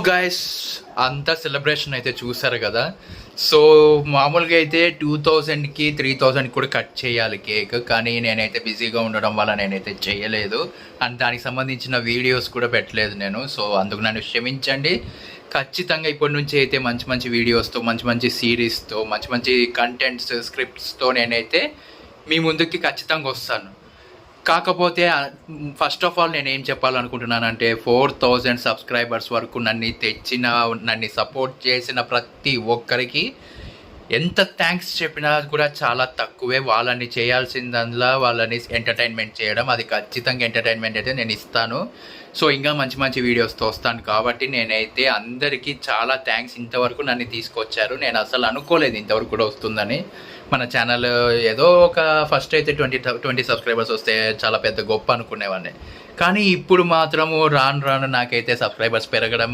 Guys, అంతా celebration అయితే చూసారు కదా. సో మామూలుగా అయితే 2000కి 3000 కూడా కట్ చేయాలి కేక్, కానీ నేనైతే బిజీగా ఉండడం వల్ల నేనైతే చేయలేదు. అండ్ దానికి సంబంధించిన వీడియోస్ కూడా పెట్టలేదు నేను. సో అందుకు నన్ను క్షమించండి. ఖచ్చితంగా ఇప్పటి నుంచి అయితే మంచి మంచి వీడియోస్తో, మంచి మంచి సిరీస్తో, మంచి మంచి కంటెంట్స్, స్క్రిప్ట్స్తో నేనైతే మీ ముందుకి ఖచ్చితంగా వస్తాను. కాకపోతే ఫస్ట్ ఆఫ్ ఆల్ నేనేం చెప్పాలనుకుంటున్నానంటే, 4000 సబ్స్క్రైబర్స్ వరకు నన్ను సపోర్ట్ చేసిన ప్రతి ఒక్కరికి ఎంత థ్యాంక్స్ చెప్పినా కూడా చాలా తక్కువే. వాళ్ళని చేయాల్సిందల్లా వాళ్ళని ఎంటర్టైన్మెంట్ చేయడం. అది ఖచ్చితంగా ఎంటర్టైన్మెంట్ అయితే నేను ఇస్తాను. సో ఇంకా మంచి మంచి వీడియోస్తో వస్తాను. కాబట్టి నేనైతే అందరికీ చాలా థ్యాంక్స్. ఇంతవరకు నన్ను తీసుకొచ్చారు. నేను అసలు అనుకోలేదు ఇంతవరకు కూడా వస్తుందని. మన ఛానల్ ఏదో ఒక ఫస్ట్ అయితే 20 సబ్స్క్రైబర్స్ వస్తే చాలా పెద్ద గొప్ప అనుకునేవాడిని. కానీ ఇప్పుడు మాత్రము రాను రాను నాకైతే సబ్స్క్రైబర్స్ పెరగడం